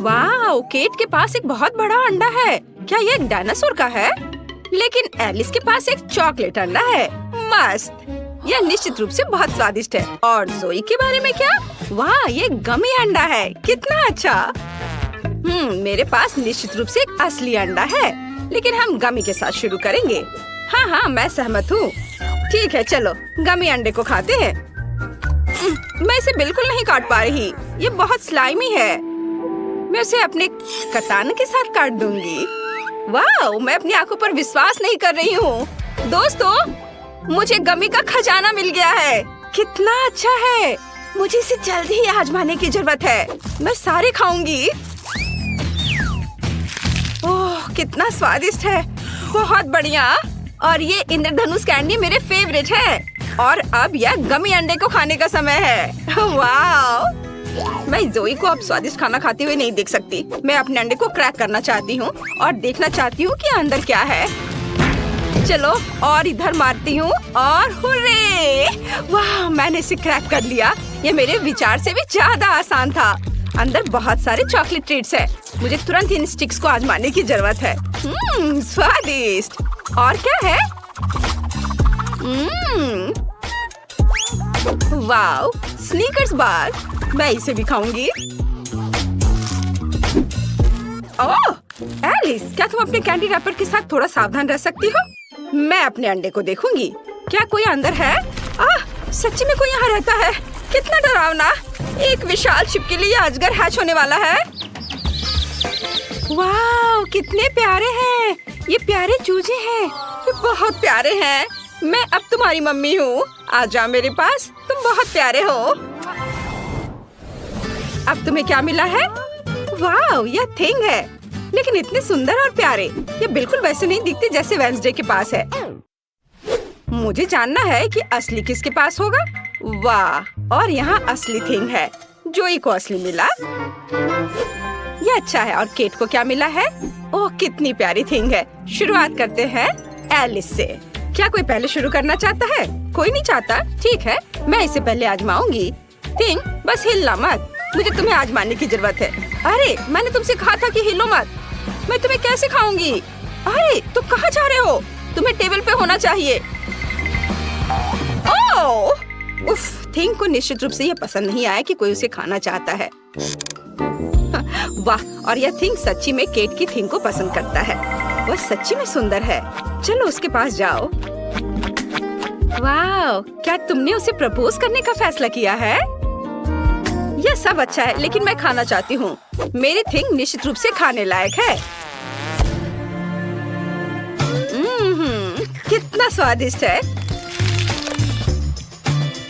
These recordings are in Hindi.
वाह, केट के पास एक बहुत बड़ा अंडा है। क्या ये एक डायनासोर का है? लेकिन एलिस के पास एक चॉकलेट अंडा है। मस्त, यह निश्चित रूप से बहुत स्वादिष्ट है। और जोई के बारे में क्या? वाह, ये गमी अंडा है। कितना अच्छा। मेरे पास निश्चित रूप से एक असली अंडा है, लेकिन हम गमी के साथ शुरू करेंगे। हाँ, मैं सहमत हूँ। ठीक है, चलो गमी अंडे को खाते हैं। मैं इसे बिल्कुल नहीं काट पा रही। ये बहुत स्लाइमी है। मैं उसे अपने कतान के साथ काट दूंगी। वाह, मैं अपनी आंखों पर विश्वास नहीं कर रही हूँ। दोस्तों, मुझे गमी का खजाना मिल गया है। कितना अच्छा है। मुझे इसे जल्दी ही आजमाने की जरूरत है। मैं सारे खाऊंगी। ओह, कितना स्वादिष्ट है। बहुत बढ़िया। और ये इंद्रधनुष कैंडी मेरे फेवरेट है। और अब यह गमी अंडे को खाने का समय है। वाह, मैं जोई को अब स्वादिष्ट खाना खाते हुए नहीं देख सकती। मैं अपने अंडे को क्रैक करना चाहती हूँ और देखना चाहती हूँ कि अंदर क्या है। चलो और इधर मारती हूँ और हुर्रे! वाह, मैंने इसे क्रैक कर लिया। ये मेरे विचार से भी ज्यादा आसान था। अंदर बहुत सारे चॉकलेट ट्रीट्स है। मुझे तुरंत इन स्टिक्स को आजमाने की जरूरत है। स्वादिष्ट। और क्या है? वाह, स्नीकर्स बार। मैं इसे भी खाऊंगी। ओह, एलिस, क्या तुम अपने कैंडी रैपर के साथ थोड़ा सावधान रह सकती हो? मैं अपने अंडे को देखूंगी। क्या कोई अंदर है? सच्ची में कोई यहाँ रहता है। कितना डरावना। एक विशाल छिपकली या अजगर हैच होने वाला है। वाह, कितने प्यारे हैं। ये प्यारे चूजे हैं। ये बहुत प्यारे हैं। मैं अब तुम्हारी मम्मी हूँ। आ जाओ मेरे पास। तुम बहुत प्यारे हो। अब तुम्हें क्या मिला है? वाह, यह थिंग है, लेकिन इतने सुंदर और प्यारे। ये बिल्कुल वैसे नहीं दिखते जैसे वेंसडे के पास है। मुझे जानना है कि असली किसके पास होगा। वाह, और यहाँ असली थिंग है। जोई को असली मिला। ये अच्छा है। और केट को क्या मिला है? ओह, कितनी प्यारी थिंग है। शुरुआत करते हैं एलिस से। क्या कोई पहले शुरू करना चाहता है? कोई नहीं चाहता। ठीक है, मैं इसे पहले आजमाऊंगी। थिंग, बस हिलना मत। मुझे तुम्हें आजमाने की जरूरत है। अरे, मैंने तुमसे कहा था कि हिलो मत। मैं तुम्हें कैसे खाऊंगी? अरे, तुम कहाँ जा रहे हो? तुम्हें टेबल पे होना चाहिए। ओह, उफ, थिंग को निश्चित रूप से यह पसंद नहीं आया कि कोई उसे खाना चाहता है। वाह, और यह थिंग सच्ची में केट की थिंग को पसंद करता है। वह सच्ची में सुंदर है। चलो उसके पास जाओ। वाह, क्या तुमने उसे प्रपोज करने का फैसला किया है? यह सब अच्छा है, लेकिन मैं खाना चाहती हूँ। मेरी थिंग निश्चित रूप से खाने लायक है। कितना स्वादिष्ट है।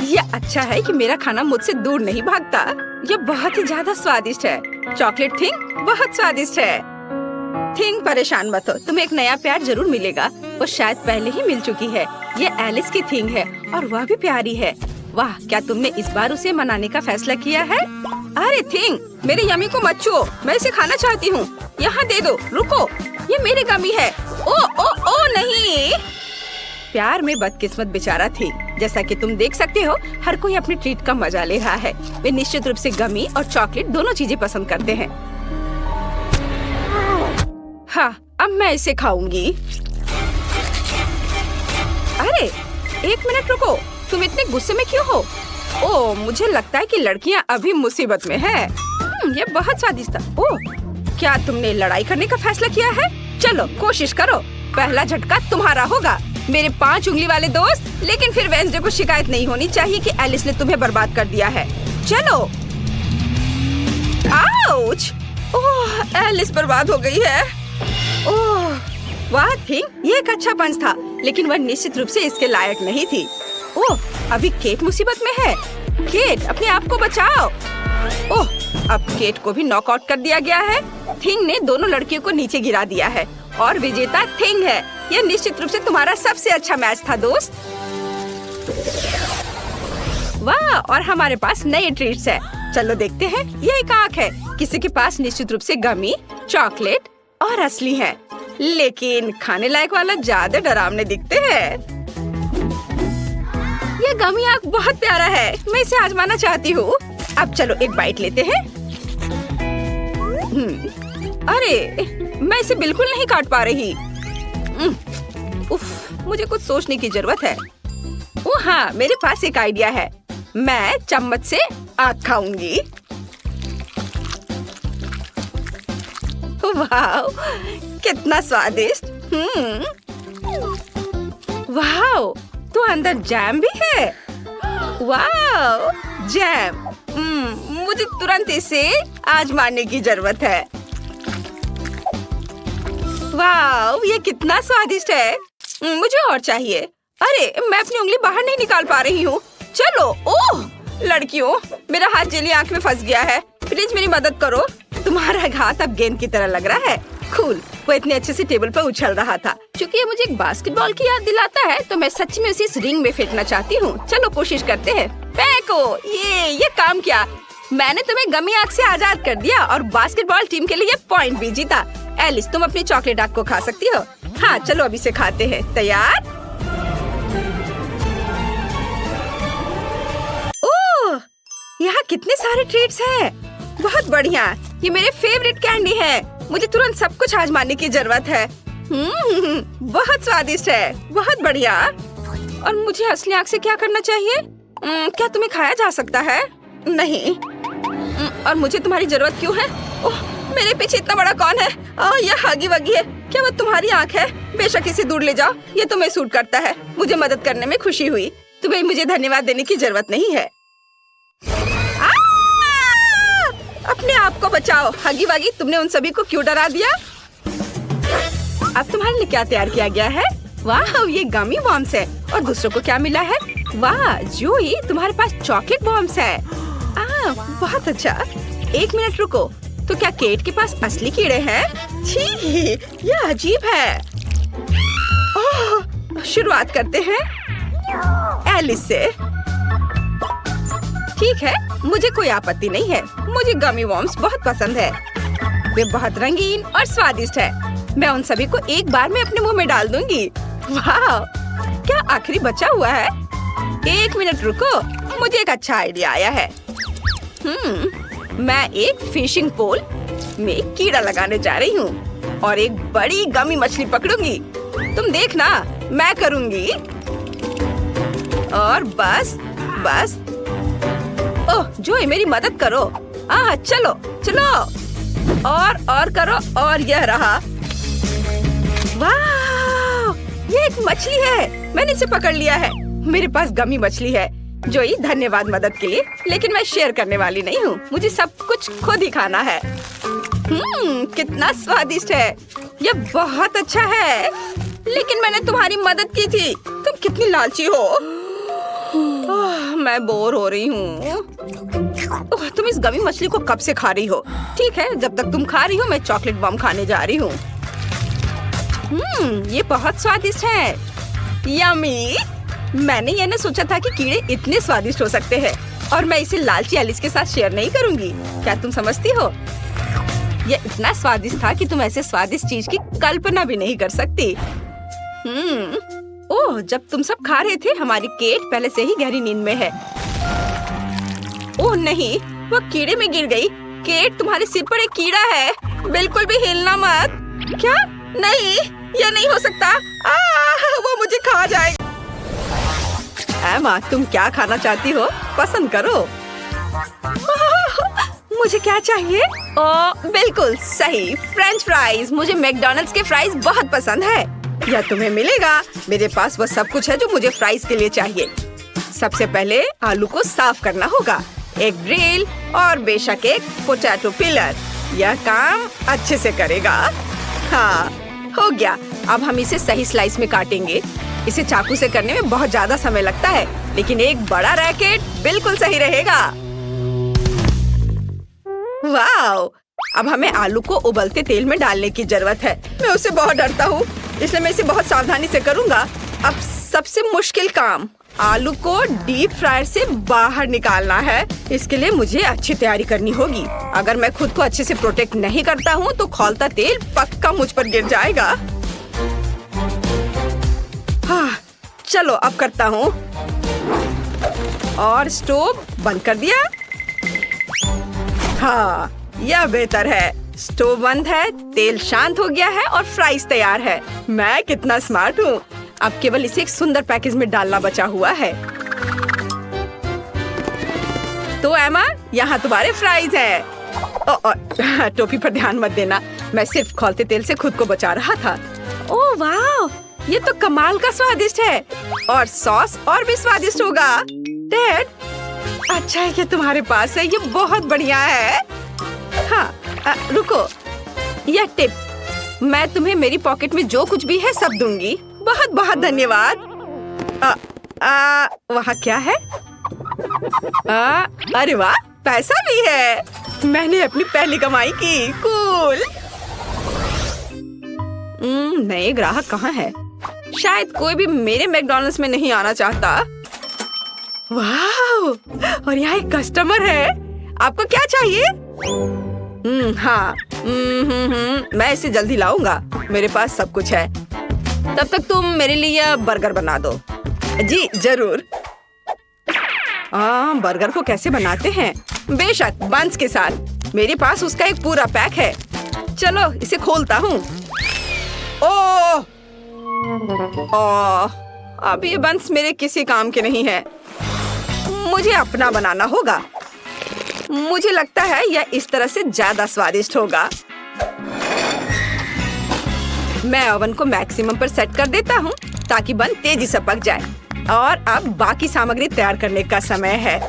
यह अच्छा है कि मेरा खाना मुझसे दूर नहीं भागता। यह बहुत ही ज्यादा स्वादिष्ट है। चॉकलेट थिंग बहुत स्वादिष्ट है। थिंग, परेशान मत हो, तुम्हें एक नया प्यार जरूर मिलेगा। वो शायद पहले ही मिल चुकी है। ये एलिस की थिंग है और वह भी प्यारी है। वाह, क्या तुमने इस बार उसे मनाने का फैसला किया है? अरे थिंग, मेरे यमी को मत छुओ। मैं इसे खाना चाहती हूँ। यहाँ दे दो। रुको, ये मेरी गमी है। ओ ओ ओ नहीं। प्यार में बदकिस्मत बेचारा थी। जैसा कि तुम देख सकते हो, हर कोई अपनी ट्रीट का मजा ले रहा है। वे निश्चित रूप से गमी और चॉकलेट दोनों चीजें पसंद करते हैं। हाँ, अब मैं इसे खाऊंगी। अरे, एक मिनट रुको। तुम इतने गुस्से में क्यों हो? ओह, मुझे लगता है कि लड़कियां अभी मुसीबत में हैं। ये बहुत स्वादिष्ट था। ओह, क्या तुमने लड़ाई करने का फैसला किया है? चलो कोशिश करो। पहला झटका तुम्हारा होगा, मेरे 5 उंगली वाले दोस्त। लेकिन फिर वेंसडे को शिकायत नहीं होनी चाहिए कि एलिस ने तुम्हें बर्बाद कर दिया है। चलो। आउच! ओह, एलिस बर्बाद हो गई है। ओह, वाह थिंग, ये एक अच्छा पंच था, लेकिन वह निश्चित रूप से इसके लायक नहीं थी। ओह, अभी केट मुसीबत में है। केट, अपने आप को बचाओ। ओह, अब केट को भी नॉकआउट कर दिया गया है। थिंग ने दोनों लड़कियों को नीचे गिरा दिया है और विजेता थिंग है। यह निश्चित रूप से तुम्हारा सबसे अच्छा मैच था दोस्त। वाह, और हमारे पास नए ट्रीट्स है। चलो देखते हैं। ये एक आँख है। किसी के पास निश्चित रूप से गमी, चॉकलेट और असली है, लेकिन खाने लायक वाला ज्यादा डरावने दिखते हैं। ये गमी आँख बहुत प्यारा है। मैं इसे आजमाना चाहती हूँ। अब चलो एक बाइट लेते हैं। अरे मैं इसे बिल्कुल नहीं काट पा रही। उफ, मुझे कुछ सोचने की जरूरत है। ओ हाँ, मेरे पास एक आइडिया है। मैं चम्मच से आग खाऊंगी। वाह, कितना स्वादिष्ट। वाह, तो अंदर जैम भी है। वाह, जैम। मुझे तुरंत इसे आजमाने की जरूरत है। वाह, ये कितना स्वादिष्ट है। मुझे और चाहिए। अरे मैं अपनी उंगली बाहर नहीं निकाल पा रही हूँ। चलो। ओह लड़कियों, मेरा हाथ जेली आंख में फंस गया है। प्लीज मेरी मदद करो। तुम्हारा हाथ अब गेंद की तरह लग रहा है। कूल। वो इतने अच्छे से टेबल पर उछल रहा था। क्योंकि ये मुझे एक बास्केटबॉल की याद दिलाता है, तो मैं सच में उसे इस रिंग में फेंकना चाहती हूँ। चलो कोशिश करते हैं। फेंको। ये काम किया। मैंने तुम्हें गमी आग से आजाद कर दिया और बास्केटबॉल टीम के लिए पॉइंट भी जीता। एलिस, तुम अपनी चॉकलेट आग को खा सकती हो। हाँ चलो, अभी से खाते हैं। तैयार? ओह, यहाँ कितने सारे ट्रीट्स हैं। बहुत बढ़िया। ये मेरे फेवरेट कैंडी है। मुझे तुरंत सब कुछ आजमाने की जरूरत है। बहुत स्वादिष्ट है। बहुत बढ़िया। और मुझे असली आग से क्या करना चाहिए? क्या तुम्हें खाया जा सकता है? नहीं। और मुझे तुम्हारी जरूरत क्यों है? ओह, मेरे पीछे इतना बड़ा कौन है? यह हगी वगी है। क्या वो तुम्हारी आँख है? बेशक इसे दूर ले जाओ। ये तुम्हें सूट करता है। मुझे मदद करने में खुशी हुई। तुम्हें मुझे धन्यवाद देने की जरूरत नहीं है। अपने आप को बचाओ। हगी वगी, तुमने उन सभी को क्यों डरा दिया? अब तुम्हारे लिए क्या तैयार किया गया है? वाह, ये गमी बॉम्ब्स है। और दूसरों को क्या मिला है? वाह जोई, तुम्हारे पास चॉकलेट बॉम्ब्स है। बहुत अच्छा। एक मिनट रुको। तो क्या केट के पास असली कीड़े हैं? छी, ये अजीब है। शुरुआत करते हैं एलिस से। ठीक है, मुझे कोई आपत्ति नहीं है। मुझे गमी वॉर्म्स बहुत पसंद है। वे बहुत रंगीन और स्वादिष्ट है। मैं उन सभी को एक बार में अपने मुंह में डाल दूंगी। वाह, क्या आखिरी बचा हुआ है? एक मिनट रुको, मुझे एक अच्छा आइडिया आया है। मैं एक फिशिंग पोल में कीड़ा लगाने जा रही हूँ और एक बड़ी गमी मछली पकड़ूंगी। तुम देखना, मैं करूंगी। और बस बस। ओह जोई, मेरी मदद करो। चलो चलो। और करो। और यह रहा। वाह, ये एक मछली है। मैंने इसे पकड़ लिया है। मेरे पास गमी मछली है। जोई, धन्यवाद मदद के लिए, लेकिन मैं शेयर करने वाली नहीं हूँ। मुझे सब कुछ खुद ही खाना है। कितना स्वादिष्ट है। ये बहुत अच्छा है। लेकिन मैंने तुम्हारी मदद की थी। तुम कितनी लालची हो। मैं बोर हो रही हूँ। तुम इस गमी मछली को कब से खा रही हो? ठीक है, जब तक तुम खा रही हो, मैं चॉकलेट बम खाने जा रही हूँ। ये बहुत स्वादिष्ट है। यम्मी। मैंने ये न सोचा था कि कीड़े इतने स्वादिष्ट हो सकते हैं, और मैं इसे लालची एलिस के साथ शेयर नहीं करूँगी। क्या तुम समझती हो? ये इतना स्वादिष्ट था कि तुम ऐसे स्वादिष्ट चीज की कल्पना भी नहीं कर सकती। ओह, जब तुम सब खा रहे थे, हमारी केट पहले से ही गहरी नींद में है। ओह नहीं, वो कीड़े में गिर गई। केट, तुम्हारे सिर पर एक कीड़ा है। बिल्कुल भी हिलना मत। क्या? नहीं, यह नहीं हो सकता। वो मुझे खा जाएगा। एमा, तुम क्या खाना चाहती हो? पसंद करो। मुझे क्या चाहिए? बिल्कुल सही, फ्रेंच फ्राइज। मुझे मैकडॉनल्ड्स के फ्राइज बहुत पसंद है। यह तुम्हें मिलेगा। मेरे पास वो सब कुछ है जो मुझे फ्राइज के लिए चाहिए। सबसे पहले आलू को साफ करना होगा, एक ड्रिल और बेशक एक पोटैटो पिलर। यह काम अच्छे से करेगा। हाँ, हो गया। अब हम इसे सही स्लाइस में काटेंगे। इसे चाकू से करने में बहुत ज्यादा समय लगता है, लेकिन एक बड़ा रैकेट बिल्कुल सही रहेगा। वाह! अब हमें आलू को उबलते तेल में डालने की जरूरत है। मैं उससे बहुत डरता हूँ, इसलिए मैं इसे बहुत सावधानी से करूँगा। अब सबसे मुश्किल काम, आलू को डीप फ्रायर से बाहर निकालना है। इसके लिए मुझे अच्छी तैयारी करनी होगी। अगर मैं खुद को अच्छे से प्रोटेक्ट नहीं करता हूँ, तो खौलता तेल पक्का मुझ पर गिर जाएगा। हाँ, चलो अब करता हूँ। और स्टोव बंद कर दिया। हाँ, यह बेहतर है। स्टोव बंद है, तेल शांत हो गया है और फ्राइज तैयार है। मैं कितना स्मार्ट हूँ। अब केवल इसे एक सुंदर पैकेज में डालना बचा हुआ है। तो एमा, यहाँ तुम्हारे फ्राइज हैं। टोपी पर ध्यान मत देना, मैं सिर्फ खौलते तेल से खुद को बचा रहा था। ओह वाह, ये तो कमाल का स्वादिष्ट है और सॉस और भी स्वादिष्ट होगा। डैड, अच्छा है कि तुम्हारे पास है, ये बहुत बढ़िया है। हाँ, रुको, यह टिप, मैं तुम्हें मेरी पॉकेट में जो कुछ भी है सब दूंगी। बहुत बहुत धन्यवाद। वहाँ क्या है? अरे वाह, पैसा भी है। मैंने अपनी पहली कमाई की। कूल। नए ग्राहक कहाँ है? शायद कोई भी मेरे मैकडॉनल्ड्स में नहीं आना चाहता। वाह, और यहाँ एक कस्टमर है। आपको क्या चाहिए? हाँ, मैं इसे जल्दी लाऊंगा। मेरे पास सब कुछ है। तब तक तुम मेरे लिए बर्गर बना दो। जी जरूर। बर्गर को कैसे बनाते हैं? बेशक, बंस के साथ। मेरे पास उसका एक पूरा पैक है। चलो इसे खोलता हूँ। ओह, अब ये बंस मेरे किसी काम के नहीं है। मुझे अपना बनाना होगा। मुझे लगता है यह इस तरह से ज्यादा स्वादिष्ट होगा। मैं ओवन को मैक्सिमम पर सेट कर देता हूँ ताकि बन तेजी से पक जाए। और अब बाकी सामग्री तैयार करने का समय है।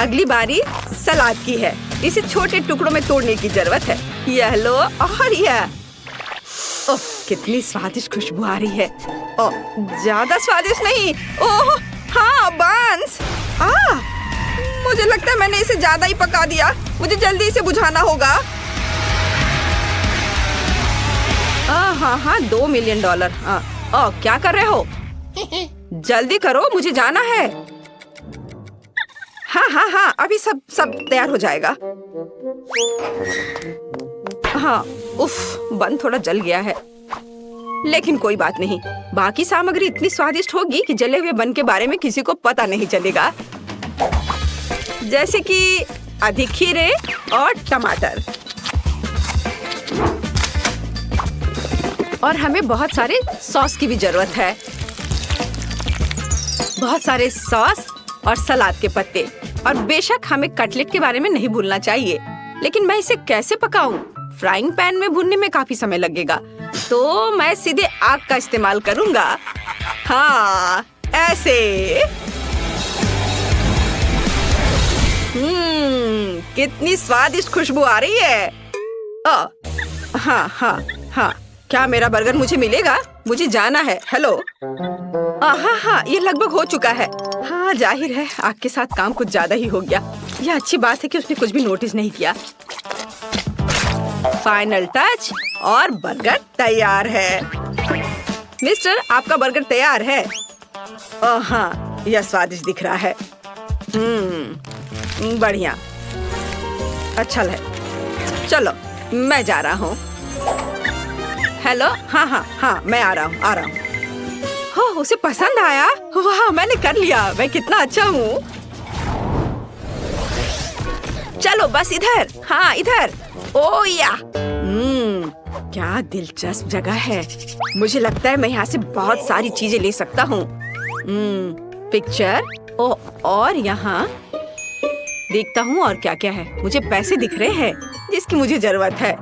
अगली बारी सलाद की है। इसे छोटे टुकड़ों में तोड़ने की जरूरत है। यह लो और यह। ओह, कितनी स्वादिष्ट खुशबू आ रही है। ओह, ज्यादा स्वादिष्ट नहीं। ओह हाँ, बंस। मुझे लगता है मैंने इसे ज्यादा ही पका दिया। मुझे जल्दी इसे बुझाना होगा। हाँ, $2 मिलियन। क्या कर रहे हो? जल्दी करो, मुझे जाना है। हाँ, अभी सब तैयार हो जाएगा। हाँ, उफ, बन थोड़ा जल गया है, लेकिन कोई बात नहीं। बाकी सामग्री इतनी स्वादिष्ट होगी कि जले हुए बन के बारे में किसी को पता नहीं चलेगा। जैसे कि अधिक खीरे और टमाटर। और हमें बहुत सारे सॉस की भी जरूरत है। बहुत सारे सॉस और सलाद के पत्ते। और बेशक हमें कटलेट के बारे में नहीं भूलना चाहिए। लेकिन मैं इसे कैसे पकाऊं? फ्राइंग पैन में भूनने में काफी समय लगेगा, तो मैं सीधे आग का इस्तेमाल करूंगा। हाँ, ऐसे। कितनी स्वादिष्ट खुशबू आ रही है। हाँ, क्या मेरा बर्गर मुझे मिलेगा? मुझे जाना है। हेलो। हाँ, ये लगभग हो चुका है। हाँ, जाहिर है आग के साथ काम कुछ ज्यादा ही हो गया। यह अच्छी बात है कि उसने कुछ भी नोटिस नहीं किया। फाइनल टच और बर्गर तैयार है। मिस्टर, आपका बर्गर तैयार है। हाँ, यह स्वादिष्ट दिख रहा है। बढ़िया, अच्छा है। चलो मैं जा रहा हूँ। हेलो। हाँ, मैं आ रहा हूँ। हो, उसे पसंद आया। वाह, मैंने कर लिया। मैं कितना अच्छा हूँ। चलो बस इधर। हाँ, इधर। ओ या। क्या दिलचस्प जगह है। मुझे लगता है मैं यहाँ से बहुत सारी चीजें ले सकता हूँ। पिक्चर। और यहाँ देखता हूँ और क्या क्या है। मुझे पैसे दिख रहे हैं जिसकी मुझे जरूरत है।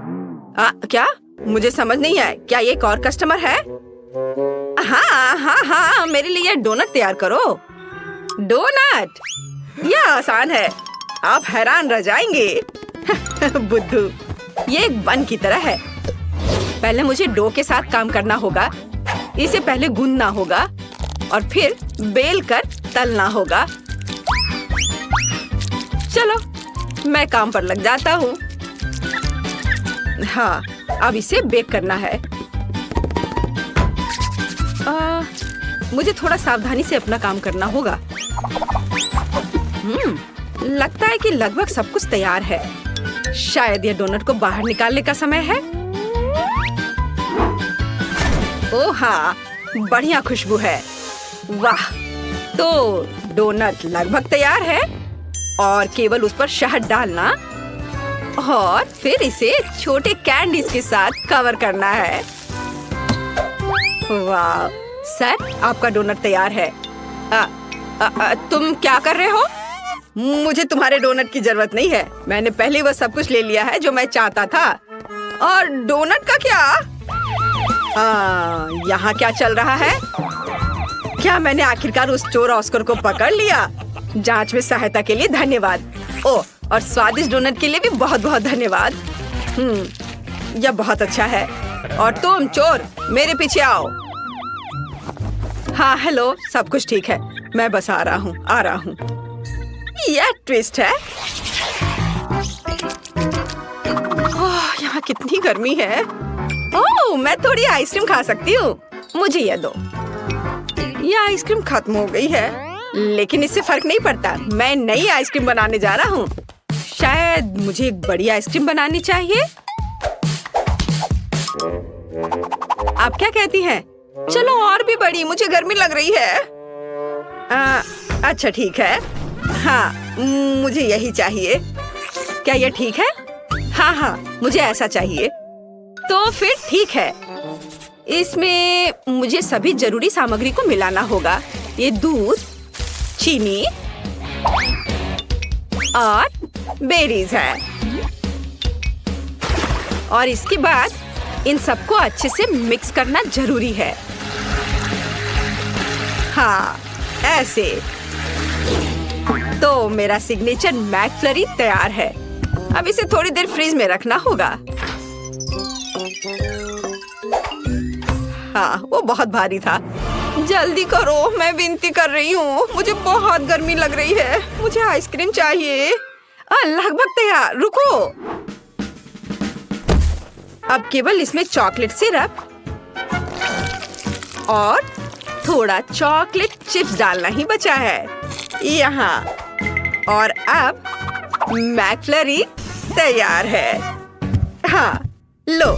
क्या? मुझे समझ नहीं आया। क्या ये एक और कस्टमर है? हाँ, मेरे लिए डोनट तैयार करो। डोनट? यह आसान है, आप हैरान रह जाएंगे। बुद्धू, ये एक बन की तरह है। पहले मुझे डो के साथ काम करना होगा। इसे पहले गूंदना होगा और फिर बेल कर तलना होगा। चलो मैं काम पर लग जाता हूँ। हाँ, अब इसे बेक करना है। मुझे थोड़ा सावधानी से अपना काम करना होगा। लगता है कि लगभग सब कुछ तैयार है। शायद यह डोनट को बाहर निकालने का समय है। ओह हाँ, बढ़िया खुशबू है। वाह, तो डोनट लगभग तैयार है और केवल उस पर शहद डालना। और फिर इसे छोटे कैंडीज के साथ कवर करना है। वाह सर, आपका डोनट तैयार है। तुम क्या कर रहे हो? मुझे तुम्हारे डोनट की जरूरत नहीं है। मैंने पहले वो सब कुछ ले लिया है जो मैं चाहता था। और डोनट का क्या? यहाँ क्या चल रहा है? क्या मैंने आखिरकार उस चोर ऑस्कर को पकड़ लिया? जांच में सहायता के लिए धन्यवाद। ओह, और स्वादिष्ट डोनट के लिए भी बहुत बहुत धन्यवाद। यह बहुत अच्छा है। और तुम चोर, मेरे पीछे आओ। हाँ हेलो, सब कुछ ठीक है। मैं बस आ रहा हूँ। यह ट्विस्ट है। ओह, यहाँ कितनी गर्मी है। ओह, मैं थोड़ी आइसक्रीम खा सकती हूँ। मुझे यह दो। यह आइसक्रीम खत्म हो गई है, लेकिन इससे फर्क नहीं पड़ता। मैं नई आइसक्रीम बनाने जा रहा हूँ। शायद मुझे एक बड़ी आइसक्रीम बनानी चाहिए। आप क्या कहती हैं? चलो और भी बड़ी, मुझे गर्मी लग रही है। अच्छा ठीक है। हाँ, मुझे यही चाहिए। क्या यह ठीक है? हाँ, मुझे ऐसा चाहिए। तो फिर ठीक है। इसमें मुझे सभी जरूरी सामग्री को मिलाना होगा। ये दूध, चीनी और बेरीज है। और इसके बाद इन सबको अच्छे से मिक्स करना जरूरी है। हाँ, ऐसे। तो मेरा सिग्नेचर मैकफ्लरी तैयार है। अब इसे थोड़ी देर फ्रीज में रखना होगा। हाँ, वो बहुत भारी था। जल्दी करो, मैं विनती कर रही हूँ। मुझे बहुत गर्मी लग रही है। मुझे आइसक्रीम चाहिए। लगभग तैयार। रुको, अब केवल इसमें चॉकलेट सिरप और थोड़ा चॉकलेट चिप्स डालना ही बचा है यहाँ। और अब मैकफ्लरी तैयार है। हाँ, लो।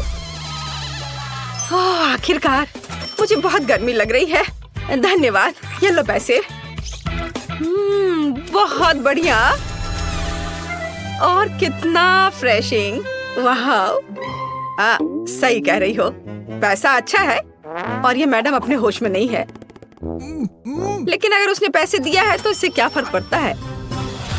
ओह, आखिरकार। मुझे बहुत गर्मी लग रही है। धन्यवाद। ये लो पैसे। बहुत बढ़िया। और कितना फ्रेशिंग। वाह, सही कह रही हो। पैसा अच्छा है और ये मैडम अपने होश में नहीं है। लेकिन अगर उसने पैसे दिया है तो इससे क्या फर्क पड़ता है?